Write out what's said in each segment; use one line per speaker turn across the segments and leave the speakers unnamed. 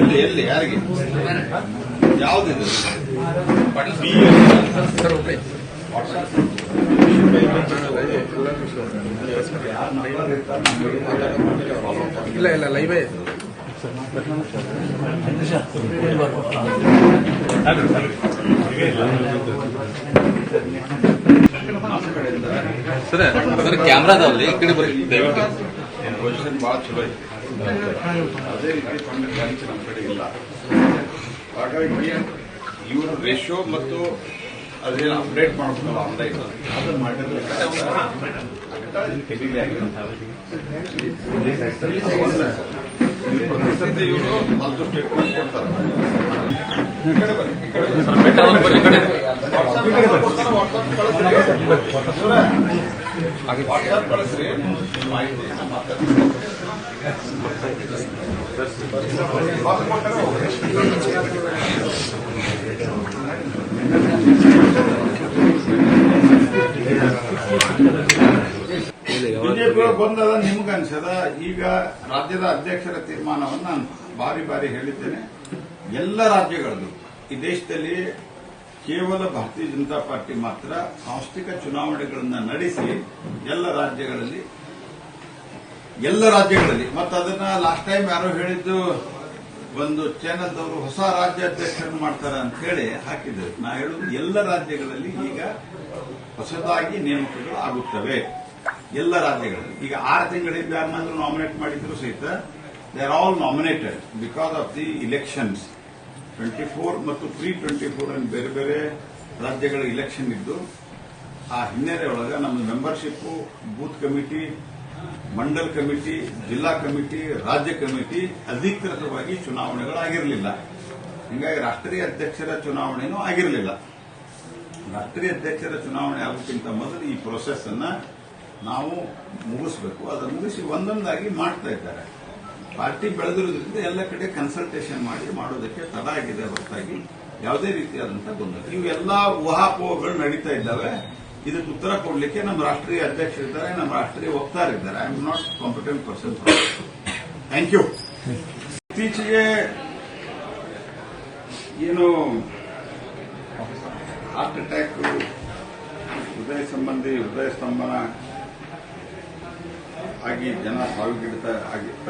ಎಲ್ಲಿ ಎಲ್ಲಿ ಯಾರಿಗೆ ಯಾವುದಿದೆ
ಇಲ್ಲ ಇಲ್ಲ ಲೈವೇ
ಸರ್ ಕ್ಯಾಮ್ರಾದಲ್ಲಿ ಈ ಕಡೆ ಬರೀ ದಯವಿಟ್ಟು
ಪೊಸಿಷನ್ ಭಾಳ ಚಲೋ ಐತಿ. ಅದೇ ರೀತಿ ಫಂಡ್ ಬ್ಯಾಲೆನ್ಸ್ ನಮ್ಮ ಕಡೆ ಇಲ್ಲ. ಹಾಗಾಗಿ ಇವ್ರ ರೇಷಿಯೋ ಮತ್ತು ಅದೇನು ಅಪ್ಡೇಟ್ ಮಾಡ್ಬೇಕಲ್ಲ ಆನ್ಲೈನ್ ಅದನ್ನು ಮಾಡಿದ್ರೆ ಇವರು ಅದು ಸ್ಟೇಟ್ಮೆಂಟ್ ಕೊಡ್ತಾರೆ. ವಾಟ್ಸ್ಆಪ್ ಕಳಿಸ್ರಿ ಮಾಹಿತಿ ಬಿಜೆಪಿ ಬಂದದ ನಿಮ್ಗೆ ಅನ್ಸದ. ಈಗ ರಾಜ್ಯದ ಅಧ್ಯಕ್ಷರ ತೀರ್ಮಾನವನ್ನು ನಾನು ಬಾರಿ ಬಾರಿ ಹೇಳಿದ್ದೇನೆ. ಎಲ್ಲ ರಾಜ್ಯಗಳಲ್ಲೂ ಈ ದೇಶದಲ್ಲಿ ಕೇವಲ ಭಾರತೀಯ ಜನತಾ ಪಾರ್ಟಿ ಮಾತ್ರ ಸಾಂಸ್ಥಿಕ ಚುನಾವಣೆಗಳನ್ನು ನಡೆಸಿ ಎಲ್ಲ ರಾಜ್ಯಗಳಲ್ಲಿ ಮತ್ತು ಅದನ್ನ ಲಾಸ್ಟ್ ಟೈಮ್ ಯಾರೋ ಹೇಳಿದ್ದು ಒಂದು ಚಾನೆಲ್ದವರು ಹೊಸ ರಾಜ್ಯಾಧ್ಯಕ್ಷರನ್ನು ಮಾಡ್ತಾರೆ ಅಂತ ಹೇಳಿ ಹಾಕಿದ್ರು. ನಾ ಹೇಳುದು ಎಲ್ಲ ರಾಜ್ಯಗಳಲ್ಲಿ ಈಗ ಹೊಸದಾಗಿ ನೇಮಕಗಳು ಆಗುತ್ತವೆ. ಎಲ್ಲ ರಾಜ್ಯಗಳಲ್ಲಿ ಈಗ 6 ತಿಂಗಳಿಂದ ಯಾರನ್ನಾದ್ರೂ ನಾಮಿನೇಟ್ ಮಾಡಿದ್ರು ಸಹಿತ they are all nominated because of the elections. 24 ಮತ್ತು ಪ್ರೀ-24 ಅನ್ನು ಬೇರೆ ಬೇರೆ ರಾಜ್ಯಗಳ ಇಲೆಕ್ಷನ್ ಇದ್ದು ಆ ಹಿನ್ನೆಲೆ ಒಳಗೆ ನಮ್ಮ membership, booth committee, Mandal committee, ಜಿಲ್ಲಾ ಕಮಿಟಿ, ರಾಜ್ಯ ಕಮಿಟಿ ಅಧಿಕೃತವಾಗಿ ಚುನಾವಣೆಗಳಾಗಿರಲಿಲ್ಲ. ಹೀಗಾಗಿ ರಾಷ್ಟ್ರೀಯ ಅಧ್ಯಕ್ಷರ ಚುನಾವಣೆನೂ ಆಗಿರಲಿಲ್ಲ. ರಾಷ್ಟ್ರೀಯ ಅಧ್ಯಕ್ಷರ ಚುನಾವಣೆ ಆಗೋಕ್ಕಿಂತ ಮೊದಲು ಈ ಪ್ರೊಸೆಸ್ ಅನ್ನ ನಾವು ಮುಗಿಸಬೇಕು. ಅದನ್ನು ಮುಗಿಸಿ ಒಂದೊಂದಾಗಿ ಮಾಡ್ತಾ ಇದ್ದಾರೆ. ಪಾರ್ಟಿ ಬೆಳೆದಿರೋದ್ರಿಂದ ಎಲ್ಲ ಕಡೆ ಕನ್ಸಲ್ಟೇಷನ್ ಮಾಡೋದಕ್ಕೆ ತಡ ಆಗಿದೆ ಹೊರತಾಗಿ ಯಾವುದೇ ರೀತಿಯಾದಂತಹ ಗೊಂದಲ ಇವೆಲ್ಲ ಊಹಾಪೋಹಗಳು ನಡೀತಾ ಇದ್ದಾವೆ. ಇದಕ್ಕೆ ಉತ್ತರ ಕೊಡಲಿಕ್ಕೆ ನಮ್ಮ ರಾಷ್ಟ್ರೀಯ ಅಧ್ಯಕ್ಷರಿದ್ದಾರೆ, ನಮ್ಮ ರಾಷ್ಟ್ರೀಯ ವಕ್ತಾರಿದ್ದಾರೆ. I am not competent person. Thank you. ಇತ್ತೀಚೆಗೆ ಏನು ಹಾರ್ಟ್ ಅಟ್ಯಾಕ್, ಹೃದಯ ಸ್ತಂಭನ ಆಗಿ ಜನ ಆಗಿರ್ತಾ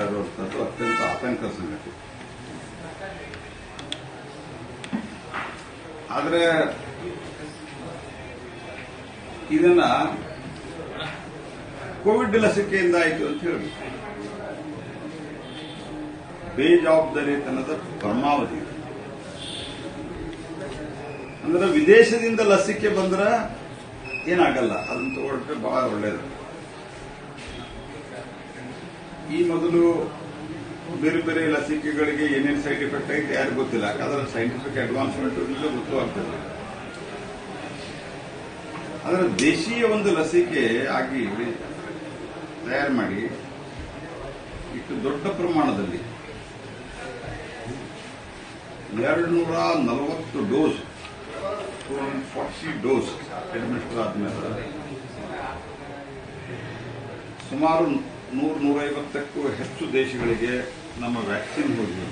ಇರುವಂಥದ್ದು ಅತ್ಯಂತ ಆತಂಕ ಸಂಗತಿ. ಆದರೆ ಇದನ್ನ ಕೋವಿಡ್ ಲಸಿಕೆಯಿಂದ ಆಯಿತು ಅಂತ ಹೇಳಿ ಬೇಜವಾಬ್ದಾರಿತನದ ಪರಮಾವಧಿ. ಅಂದ್ರೆ ವಿದೇಶದಿಂದ ಲಸಿಕೆ ಬಂದ್ರೆ ಏನಾಗಲ್ಲ, ಅದನ್ನು ತಗೊಳ್ರೆ ಬಹಳ ಒಳ್ಳೆಯದು. ಈ ಮೊದಲು ಬೇರೆ ಬೇರೆ ಲಸಿಕೆಗಳಿಗೆ ಏನೇನು ಸೈಡ್ ಎಫೆಕ್ಟ್ ಆಗಿದೆ ಯಾರಿಗೂ ಗೊತ್ತಿಲ್ಲ. ಯಾಕಂದ್ರೆ ಸೈಂಟಿಫಿಕ್ ಅಡ್ವಾನ್ಸ್ಮೆಂಟ್ ಗೊತ್ತೂ ಆಗ್ತದೆ. ಆದರೆ ದೇಶೀಯ ಒಂದು ಲಸಿಕೆ ಆಗಿ ತಯಾರು ಮಾಡಿ ಇಷ್ಟು ದೊಡ್ಡ ಪ್ರಮಾಣದಲ್ಲಿ 240 ಡೋಸ್ 240 ಡೋಸ್ ಅಡ್ಮಿನಿಸ್ಟರ್ ಆದ್ಮೇಲೆ ಸುಮಾರು 100-150ಕ್ಕೂ ಹೆಚ್ಚು ದೇಶಗಳಿಗೆ ನಮ್ಮ ವ್ಯಾಕ್ಸಿನ್ ಹೋಗಿದೆ.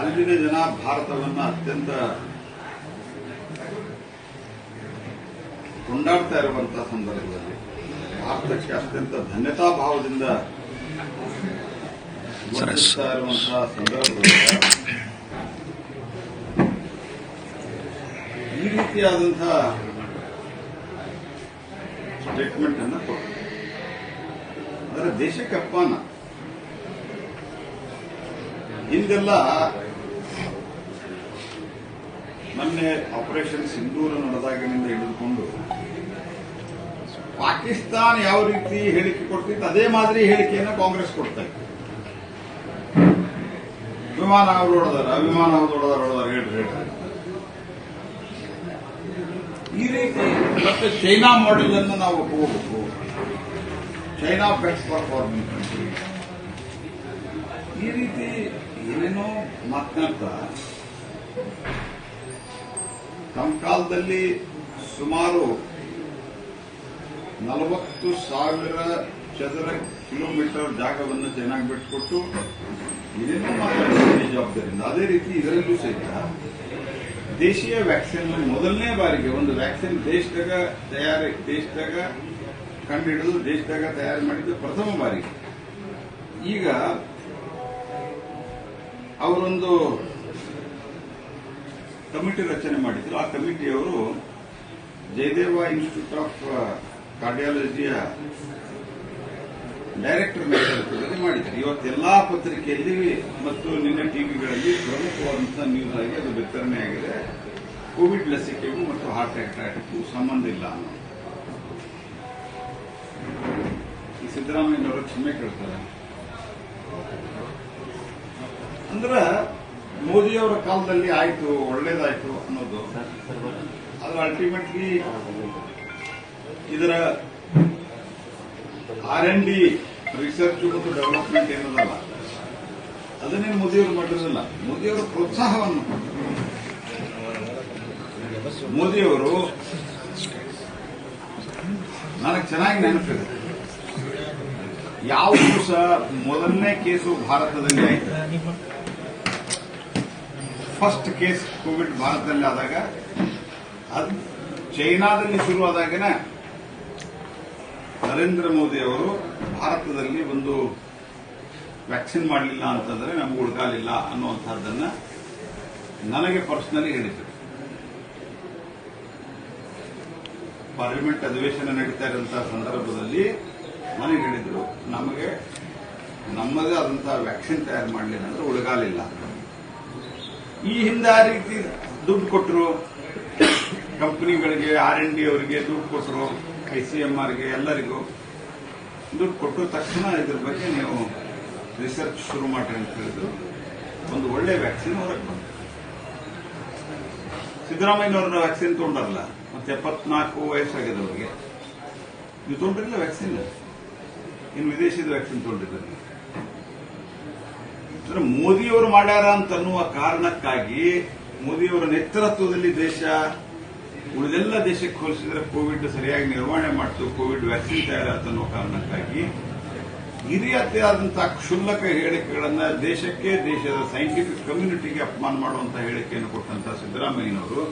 ಅಲ್ಲಿನ ಜನ ಭಾರತವನ್ನು ಅತ್ಯಂತ ಕೊಂಡಾಡ್ತಾ ಇರುವಂತಹ ಸಂದರ್ಭದಲ್ಲಿ ಭಾರತಕ್ಕೆ ಅತ್ಯಂತ ಧನ್ಯತಾ ಭಾವದಿಂದ ವರ್ತಿಸ್ತಾ ಇರುವಂತಹ ಸಂದರ್ಭದಲ್ಲಿ ಈ ರೀತಿಯಾದಂತಹ ಸ್ಟೇಟ್ಮೆಂಟ್ ಅನ್ನು ಕೊಟ್ಟು ಅದರ ದೇಶಕ್ಕೆ ಅಪಮಾನ. ಹಿಂದೆಲ್ಲ ಮೊನ್ನೆ ಆಪರೇಷನ್ ಸಿಂಧೂರ ನಡೆದಾಗಿನಿಂದ ಹಿಡಿದುಕೊಂಡು ಪಾಕಿಸ್ತಾನ ಯಾವ ರೀತಿ ಹೇಳಿಕೆ ಕೊಡ್ತಿತ್ತು ಅದೇ ಮಾದರಿ ಹೇಳಿಕೆಯನ್ನು ಕಾಂಗ್ರೆಸ್ ಕೊಡ್ತಾ ಇತ್ತು. ವಿಮಾನ ಹೊಡೆದಾರ ಹೇಳ್ರಿ. ಈ ರೀತಿ ಮತ್ತೆ ಚೈನಾ ಮಾಡೆಲ್ ಅನ್ನು ನಾವು ಒಪ್ಪಿಕೋಬೇಕು. China best for farming country. ಈ ರೀತಿ ಏನೇನೋ ಮಾತನಾಡ್ತಾ ತಮ್ಮ ಕಾಲದಲ್ಲಿ ಸುಮಾರು 40,000 ಚದರ ಕಿಲೋಮೀಟರ್ ಜಾಗವನ್ನು ಚೆನ್ನಾಗಿ ಬಿಟ್ಟುಕೊಟ್ಟು ಏನೇನೋ ಮಾತಾಡಿದ್ದಾರೆ ಜವಾಬ್ದಾರಿಯಿಂದ. ಅದೇ ರೀತಿ ಇದರಲ್ಲೂ ಸಹಿತ ದೇಶೀಯ ವ್ಯಾಕ್ಸಿನ್ ಮೊದಲನೇ ಬಾರಿಗೆ ಒಂದು ವ್ಯಾಕ್ಸಿನ್ ದೇಶದಾಗ ಕಂಡುಹಿಡಿದು ದೇಶದಾಗ ತಯಾರು ಮಾಡಿದ್ದು ಪ್ರಥಮ ಬಾರಿಗೆ. ಈಗ ಅವರೊಂದು ಕಮಿಟಿ ರಚನೆ ಮಾಡಿದ್ರು. ಆ ಕಮಿಟಿಯವರು ಜಯದೇವ ಇನ್ಸ್ಟಿಟ್ಯೂಟ್ ಆಫ್ ಕಾರ್ಡಿಯಾಲಜಿಯ ಡೈರೆಕ್ಟರ್ ನೇತೃತ್ವದಲ್ಲಿ ಮಾಡಿದ್ದಾರೆ. ಇವತ್ತೆಲ್ಲಾ ಪತ್ರಿಕೆಯಲ್ಲಿ ಮತ್ತು ನಿನ್ನೆ ಟಿವಿಗಳಲ್ಲಿ ಪ್ರಮುಖವಾದಂತಹ ನ್ಯೂಸ್ ಆಗಿ ಅದು ವಿತರಣೆ ಆಗಿದೆ. ಕೋವಿಡ್ ಲಸಿಕೆಗೂ ಮತ್ತು ಹಾರ್ಟ್ ಅಟ್ಯಾಕ್ಗೂ ಸಂಬಂಧ ಇಲ್ಲ ಅನ್ನೋ ಈ ಸಿದ್ದರಾಮಯ್ಯನವರು ಕ್ಷಮೆ ಕೇಳ್ತಾರೆ. ಅಂದ್ರೆ ಮೋದಿಯವರ ಕಾಲದಲ್ಲಿ ಆಯ್ತು, ಒಳ್ಳೇದಾಯ್ತು ಅನ್ನೋದು ಅದು ಅಲ್ಟಿಮೇಟ್ಲಿ ಇದರ R&D ರಿಸರ್ಚ್ ಮತ್ತು ಡೆವಲಪ್ಮೆಂಟ್ ಏನದಲ್ಲ ಅದನ್ನೇನು ಮೋದಿಯವರು ಮಾಡಿರಲಿಲ್ಲ. ಮೋದಿಯವರ ಪ್ರೋತ್ಸಾಹವನ್ನು ಮೋದಿಯವರು ನನಗೆ ಚೆನ್ನಾಗಿ ನೆನಪಿದೆ. ಯಾವ ದಿವಸ ಮೊದಲನೇ ಕೇಸು ಭಾರತದಲ್ಲಿ ಆಯಿತು, ಫಸ್ಟ್ ಕೇಸ್ ಕೋವಿಡ್ ಭಾರತದಲ್ಲಿ ಆದಾಗ ಅದು ಚೈನಾದಲ್ಲಿ ಶುರುವಾದಾಗನೇ ನರೇಂದ್ರ ಮೋದಿ ಅವರು ಭಾರತದಲ್ಲಿ ಒಂದು ವ್ಯಾಕ್ಸಿನ್ ಮಾಡಲಿಲ್ಲ ಅಂತಂದ್ರೆ ನಮ್ಗೆ ಉಳ್ಕಾಲಿಲ್ಲ ಅನ್ನುವಂಥದ್ದನ್ನ ನನಗೆ ಪರ್ಸನಲಿ ಹೇಳಿದ್ರು. ಪಾರ್ಲಿಮೆಂಟ್ ಅಧಿವೇಶನ ನಡೀತಾ ಇರುವಂತಹ ಸಂದರ್ಭದಲ್ಲಿ ನನಗೆ ಹೇಳಿದ್ರು, ನಮ್ಮದೇ ಆದಂತಹ ವ್ಯಾಕ್ಸಿನ್ ತಯಾರು ಮಾಡಲಿಲ್ಲ ಅಂದ್ರೆ ಉಳ್ಗಾಲಿಲ್ಲ. ಈ ಹಿಂದೆ ಆ ರೀತಿ ದುಡ್ಡು ಕೊಟ್ಟರು, ಕಂಪನಿಗಳಿಗೆ R&D ಅವರಿಗೆ ದುಡ್ಡು ಕೊಟ್ಟರು, ICMRಗೆ ಎಲ್ಲರಿಗೂ ದುಡ್ಡು ಕೊಟ್ಟು ತಕ್ಷಣ ಇದ್ರ ಬಗ್ಗೆ ನೀವು ರಿಸರ್ಚ್ ಶುರು ಮಾಡ್ರಿ ಅಂತ ಹೇಳಿದ್ರು. ಒಂದು ಒಳ್ಳೆ ವ್ಯಾಕ್ಸಿನ್ ಹೊರಗೆ ಬಂತು. ಸಿದ್ದರಾಮಯ್ಯನವ್ರನ್ನ ವ್ಯಾಕ್ಸಿನ್ ತಗೊಂಡಾರಲ್ಲ, ಮತ್ತೆ 74 ವಯಸ್ಸಾಗಿದೆ ಅವ್ರಿಗೆ. ನೀವು ತಗೊಂಡ್ರಿಲ್ಲ ವ್ಯಾಕ್ಸಿನ್, ಇನ್ನು ವಿದೇಶದ ವ್ಯಾಕ್ಸಿನ್ ತಗೊಂಡಿದ್ದಾರೆ. ಅಂದ್ರೆ ಮೋದಿಯವರು ಮಾಡ್ಯಾರ ಅಂತನ್ನುವ ಕಾರಣಕ್ಕಾಗಿ ಮೋದಿಯವರ ನೇತೃತ್ವದಲ್ಲಿ ದೇಶ ಉಳಿದೆಲ್ಲ ದೇಶಕ್ಕೆ ಹೋಲಿಸಿದ್ರೆ ಕೋವಿಡ್ ಸರಿಯಾಗಿ ನಿರ್ವಹಣೆ ಮಾಡ್ತು, ಕೋವಿಡ್ ವ್ಯಾಕ್ಸಿನ್ ತಯಾರಾಯ್ತು ಅನ್ನೋ ಕಾರಣಕ್ಕಾಗಿ ಈ ರೀತಿಯಾದಂತಹ ಕ್ಷುಲ್ಲಕ ಹೇಳಿಕೆಗಳನ್ನ ದೇಶಕ್ಕೆ, ದೇಶದ ಸೈಂಟಿಫಿಕ್ ಕಮ್ಯುನಿಟಿಗೆ ಅಪಮಾನ ಮಾಡುವಂತಹ ಹೇಳಿಕೆಯನ್ನು ಕೊಟ್ಟಂತಹ ಸಿದ್ದರಾಮಯ್ಯನವರು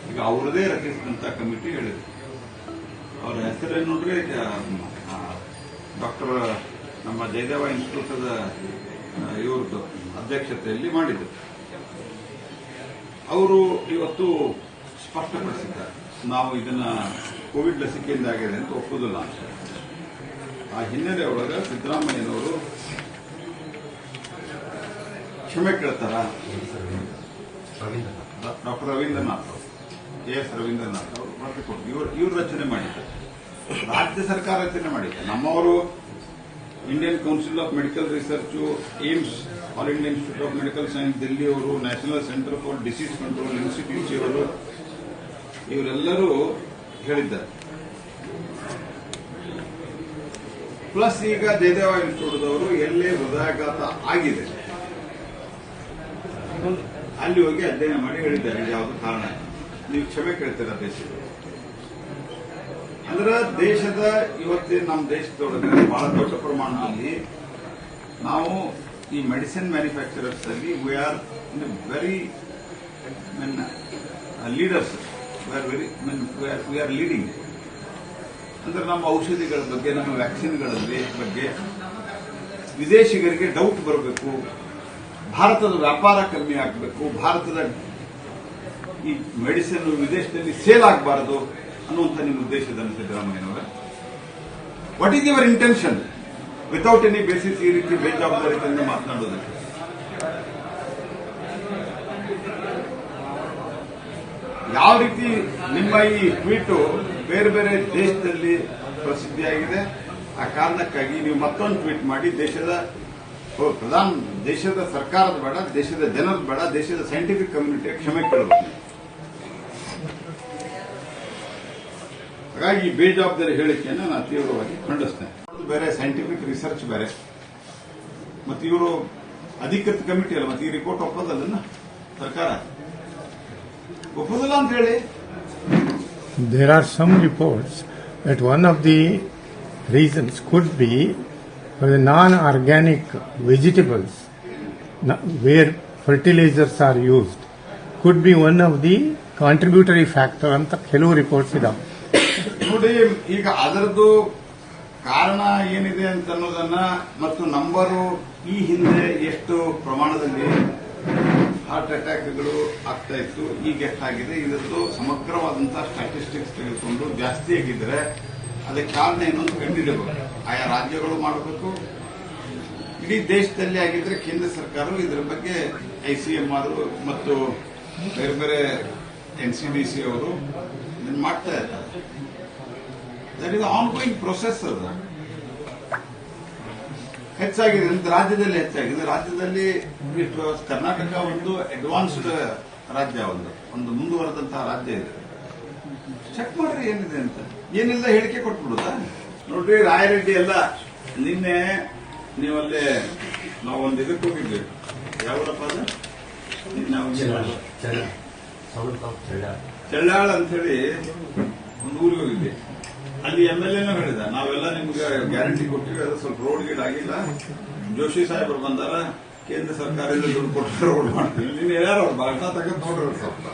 ಈಗ ಅವರದೇ ರಚಿಸಿದಂತಹ ಕಮಿಟಿ ಹೇಳಿದ್ರು. ಅವರ ಹೆಸರೇನು ನೋಡ್ರಿ, ಡಾಕ್ಟರ್ ನಮ್ಮ ಜಯದೇವ ಇನ್ಸ್ಟಿಟ್ಯೂಟ್ ಇವ್ರದ್ದು ಅಧ್ಯಕ್ಷತೆಯಲ್ಲಿ ಮಾಡಿದ್ರು. ಅವರು ಇವತ್ತು ಸ್ಪಷ್ಟಪಡಿಸಿದ್ದಾರೆ, ನಾವು ಇದನ್ನ ಕೋವಿಡ್ ಲಸಿಕೆಯಿಂದ ಆಗಿದೆ ಅಂತ ಒಪ್ಪುದಿಲ್ಲ ಅಂತ. ಆ ಹಿನ್ನೆಲೆ ಒಳಗೆ ಸಿದ್ದರಾಮಯ್ಯನವರು ಕ್ಷಮೆ ಕೇಳ್ತಾರ. ಡಾಕ್ಟರ್ ರವೀಂದ್ರನಾಥ್ ಅವರು, KS ರವೀಂದ್ರನಾಥ್ ಅವರು ಬರ್ದುಕೊಟ್ಟು ಇವ್ರು ರಚನೆ ಮಾಡಿದ್ದಾರೆ. ರಾಜ್ಯ ಸರ್ಕಾರ ರಚನೆ ಮಾಡಿದ್ದಾರೆ. ನಮ್ಮವರು Indian council of medical research, AIIMS, all India institute of medical science Delhi ಅವರು, national centre for disease control institute ಅವರು, ಇವರೆಲ್ಲರೂ ಹೇಳಿದ್ದಾರೆ. ಪ್ಲಸ್ ಈಗ ಜಯದೇವ ಇನ್ಸ್ಟಿಟ್ಯೂಟ್ ಅವರು ಎಲ್ಲೇ ಹೃದಯಾಘಾತ ಆಗಿದೆ ಅಲ್ಲಿ ಹೋಗಿ ಅಧ್ಯಯನ ಮಾಡಿ ಹೇಳಿದ್ದಾರೆ ಇದು ಯಾವುದು ಕಾರಣ. ನೀವು ಕ್ಷಮೆ ಕೇಳ್ತೀರಾ ದೇಶದ ಅಂದ್ರೆ ದೇಶದ ಇವತ್ತೇ ನಮ್ಮ ದೇಶದೊಳಗೆ ಬಹಳ ದೊಡ್ಡ ಪ್ರಮಾಣದಲ್ಲಿ ನಾವು ಈ ಮೆಡಿಸಿನ್ ಮ್ಯಾನುಫ್ಯಾಕ್ಚರರ್ಸ್ ಅಲ್ಲಿ we are very leaders, we are leading. ಅಂದ್ರೆ ನಮ್ಮ ಔಷಧಿಗಳ ಬಗ್ಗೆ, ನಮ್ಮ ವ್ಯಾಕ್ಸಿನ್ಗಳ ಬಗ್ಗೆ ವಿದೇಶಿಗರಿಗೆ ಡೌಟ್ ಬರಬೇಕು, ಭಾರತದ ವ್ಯಾಪಾರ ಕಮ್ಮಿ ಆಗಬೇಕು, ಭಾರತದ ಈ ಮೆಡಿಸಿನ್ ವಿದೇಶದಲ್ಲಿ ಸೇಲ್ ಆಗಬಾರದು ಅನ್ನುವಂಥ ನಿಮ್ಮ ಉದ್ದೇಶದ ಸಿದ್ದರಾಮಯ್ಯನವರ. What is your intention without any basis ಈ ರೀತಿ ಬೇಜವಾಬ್ದಾರಿಯಿಂದ ಮಾತನಾಡೋದಕ್ಕೆ? ಯಾವ ರೀತಿ ನಿಮ್ಮ ಈ ಟ್ವೀಟು ಬೇರೆ ಬೇರೆ ದೇಶದಲ್ಲಿ ಪ್ರಸಿದ್ಧಿಯಾಗಿದೆ, ಆ ಕಾರಣಕ್ಕಾಗಿ ನೀವು ಮತ್ತೊಂದು ಟ್ವೀಟ್ ಮಾಡಿ ದೇಶದ ಸರ್ಕಾರದ ಬೇಡ, ದೇಶದ ಜನರ ಬೇಡ, ದೇಶದ ಸೈಂಟಿಫಿಕ್ ಕಮ್ಯುನಿಟಿಯ ಕ್ಷಮೆ ಕೇಳಬೇಕು. ಹಾಗಾಗಿ ಈ ಬೇಜವಾಬ್ದಾರಿ ಹೇಳಿಕೆಯನ್ನು ನಾನು ತೀವ್ರವಾಗಿ ಖಂಡಿಸ್ತೇನೆ. ಬೇರೆ ಸೈಂಟಿಫಿಕ್ ರಿಸರ್ಚ್ ಬೇರೆ, ಮತ್ತೆ ಇವರು ಅಧಿಕೃತ ಕಮಿಟಿ ಅಲ್ಲ, ಮತ್ತೆ ಈ ರಿಪೋರ್ಟ್ ಒಪ್ಪೋದಲ್ಲ ಸರ್ಕಾರ, ಒಪ್ಪೋದಿಲ್ಲ ಅಂತ ಹೇಳಿ.
There are some reports that one of the reasons could be for the non-organic vegetables where fertilizers are used could be one of the contributory factor ಅಂತ ಕೆಲವು ರಿಪೋರ್ಟ್ಸ್ ಇದಾವೆ.
ನೋಡಿ, ಈಗ ಅದರದ್ದು ಕಾರಣ ಏನಿದೆ ಅಂತ ಅನ್ನೋದನ್ನ ಮತ್ತು ನಂಬರು ಈ ಹಿಂದೆ ಎಷ್ಟು ಪ್ರಮಾಣದಲ್ಲಿ ಹಾರ್ಟ್ ಅಟ್ಯಾಕ್ಗಳು ಆಗ್ತಾ ಇತ್ತು, ಈಗ ಎಷ್ಟಾಗಿದೆ, ಇದರದ್ದು ಸಮಗ್ರವಾದಂತಹ ಸ್ಟ್ಯಾಟಿಸ್ಟಿಕ್ಸ್ ತೆಗೆದುಕೊಂಡು ಜಾಸ್ತಿ ಆಗಿದ್ರೆ ಅದಕ್ಕೆ ಕಾರಣ ಏನು ಅಂತ ಕಂಡುಹಿಡಬೇಕು. ಆಯಾ ರಾಜ್ಯಗಳು ಮಾಡಬೇಕು. ಇಡೀ ದೇಶದಲ್ಲಿ ಆಗಿದ್ರೆ ಕೇಂದ್ರ ಸರ್ಕಾರವು ಇದರ ಬಗ್ಗೆ ICMR ಮತ್ತು ಬೇರೆ ಬೇರೆ NCDC ಅವರು ಇದನ್ನು ಮಾಡ್ತಾ ಇದ್ದಾರೆ. That is ongoing process. ಅದು ಹೆಚ್ಚಾಗಿದೆ ರಾಜ್ಯದಲ್ಲಿ, ಹೆಚ್ಚಾಗಿದೆ ರಾಜ್ಯದಲ್ಲಿ. ಕರ್ನಾಟಕ ಒಂದು ಅಡ್ವಾನ್ಸ್ಡ್ ರಾಜ್ಯ, ಒಂದು ಮುಂದುವರೆದಂತಹ ರಾಜ್ಯ ಇದೆ. ಚೆಕ್ ಮಾಡ್ರಿ ಏನಿದೆ ಅಂತ. ಏನಿಲ್ಲ ಹೇಳಿಕೆ ಕೊಟ್ಬಿಡುದ. ನೋಡ್ರಿ, ರಾಯರೆಡ್ಡಿ ಎಲ್ಲ ನಿನ್ನೆ ನೀವಲ್ಲೇ ನಾವೊಂದು ಇದಕ್ಕೆ ಹೋಗಿದ್ವಿ. ಯಾವರಪ್ಪ ಅದು? ಚೆಳ್ಳಾಳ ಅಂತ ಹೇಳಿ ಒಂದು ಊರಿಗೆ ಹೋಗಿದ್ವಿ. ಅಲ್ಲಿ MLA ಹೇಳಿದ, ನಾವೆಲ್ಲ ನಿಮ್ಗೆ ಗ್ಯಾರಂಟಿ ಕೊಟ್ಟಿವಿ, ಅದು ಸ್ವಲ್ಪ ರೋಡ್ ಗೀಡ್ ಆಗಿಲ್ಲ, ಜೋಶಿ ಸಾಹೇಬರು ಬಂದಾರ, ಕೇಂದ್ರ ಸರ್ಕಾರದಿಂದ ದುಡ್ಡು ಕೊಟ್ಟು ರೋಡ್ ಮಾಡ್ತೀವಿ. ನೀನು ಯಾರು ಅವ್ರು ಭಾಷಣ ತೆಗೆದು ನೋಡ್ರಿ ಸ್ವಲ್ಪ.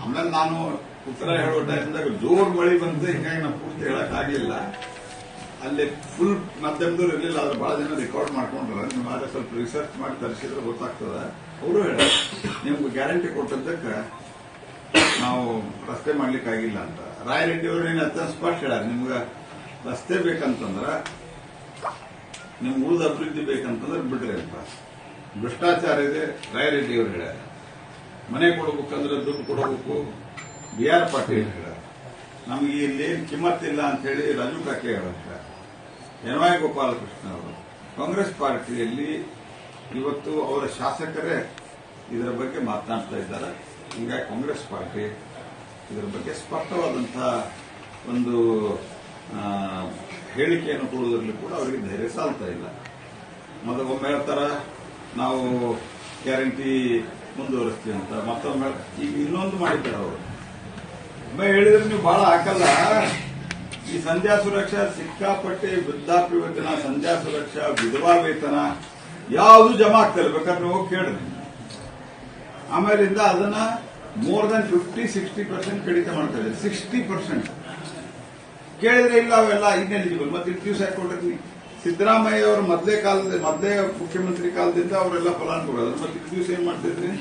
ಆಮೇಲೆ ನಾನು ಉತ್ತರ ಹೇಳೋ ಟೈಮ್ದಾಗ ಜೋರ್ ಮಳಿ ಬಂತು, ಹಿಂಗಾಗಿ ನಾವು ಪೂರ್ತಿ ಹೇಳಕ್ ಆಗ್ಲಿಲ್ಲ. ಅಲ್ಲಿ ಫುಲ್ ಮಾಧ್ಯಮದವ್ರು ಇರಲಿಲ್ಲ, ಆದ್ರೆ ಬಹಳ ಜನ ರೆಕಾರ್ಡ್ ಮಾಡ್ಕೊಂಡ್ರ. ನೀವು ಆದ್ರೆ ಸ್ವಲ್ಪ ರಿಸರ್ಚ್ ಮಾಡಿ ತರಿಸಿದ್ರೆ ಗೊತ್ತಾಗ್ತದ. ಅವರು ಹೇಳ, ನಿಮ್ಗೆ ಗ್ಯಾರಂಟಿ ಕೊಟ್ಟದ್ದಕ್ಕೆ ನಾವು ರಸ್ತೆ ಮಾಡ್ಲಿಕ್ಕಾಗಿಲ್ಲ ಅಂತ. ರಾಯರೆಡ್ಡಿ ಅವರು ಏನು ಅತ್ಯಂತ ಸ್ಪಷ್ಟ ಹೇಳ್ಯಾರ, ನಿಮ್ಗೆ ರಸ್ತೆ ಬೇಕಂತಂದ್ರ, ನಿಮ್ ಉಳಿದ ಅಭಿವೃದ್ಧಿ ಬೇಕಂತಂದ್ರೆ ಬಿಡ್ರಿ ಅಂತ. ಭ್ರಷ್ಟಾಚಾರ ಇದೆ, ರಾಯರೆಡ್ಡಿ ಅವರು ಹೇಳ್ಯಾರ. ಮನೆ ಕೊಡಬೇಕಂದ್ರೆ ದುಡ್ಡು ಕೊಡಬೇಕು, BR ಪಾಟೀಲ್ ಹೇಳ್ಯಾರ. ನಮ್ಗೆ ಇಲ್ಲಿ ಕಿಮ್ಮತ್ತಿಲ್ಲ ಅಂತ ಹೇಳಿ ರಾಜು ಕಾಕೆ ಹೇಳ್ಯಾರ. NY ಗೋಪಾಲಕೃಷ್ಣ ಅವರು. ಕಾಂಗ್ರೆಸ್ ಪಾರ್ಟಿಯಲ್ಲಿ ಇವತ್ತು ಅವರ ಶಾಸಕರೇ ಇದರ ಬಗ್ಗೆ ಮಾತನಾಡ್ತಾ ಇದ್ದಾರೆ. ಹೀಗಾಗಿ ಕಾಂಗ್ರೆಸ್ ಪಾರ್ಟಿ ಇದರ ಬಗ್ಗೆ ಸ್ಪಷ್ಟವಾದಂತಹ ಒಂದು ಹೇಳಿಕೆಯನ್ನು ಕೊಡುವುದರಲ್ಲಿ ಕೂಡ ಅವರಿಗೆ ಧೈರ್ಯ ಸಾಲ್ತಾ ಇಲ್ಲ. ಒಮ್ಮೆ ಹೇಳ್ತಾರ ನಾವು ಗ್ಯಾರಂಟಿ ಮುಂದುವರಿಸ್ತೀವಿ ಅಂತ, ಮತ್ತೊಮ್ಮೆ ಈಗ ಇನ್ನೊಂದು ಮಾಡಿದ್ದಾರೆ ಅವರು. ಒಮ್ಮೆ ಹೇಳಿದ್ರೆ ನೀವು ಬಹಳ ಹಾಕಲ್ಲ. ಈ ಸಂಧ್ಯಾ ಸುರಕ್ಷಾ ಸಿಕ್ಕಾಪಟ್ಟೆ ವೃದ್ಧಾಪ್ಯ ವೇತನ, ಸಂಧ್ಯಾ ಸುರಕ್ಷಾ, ವಿಧವಾ ವೇತನ ಯಾವುದು ಜಮಾ ಆಗ್ತಾ ಇಲ್ಲ. ಬೇಕಾದ್ರೆ ನೀವು ಹೋಗಿ ಕೇಳ್ರಿ. ಆಮೇಲಿಂದ ಅದನ್ನ ಮೋರ್ ದನ್ 50-60% ಕಡಿತ ಮಾಡ್ತಾ ಇದೆ. 60% ಕೇಳಿದ್ರೆ ಇಲ್ಲ, ಅವೆಲ್ಲ ಇನ್ಎಲಿಜಿಬಲ್. ಮತ್ತೆ ಇಷ್ಟು ದಿವಸ ಹಾಕೊಡ್ರಿ. ಸಿದ್ದರಾಮಯ್ಯ ಅವರು ಮೊದಲೇ ಮುಖ್ಯಮಂತ್ರಿ ಕಾಲದಿಂದ ಅವರೆಲ್ಲ ಫಲಾನುಭವಿಗಳು. ಮತ್ತೆ ಇಷ್ಟು ದಿವಸ ಏನ್ ಮಾಡ್ತಿದ್ರಿ?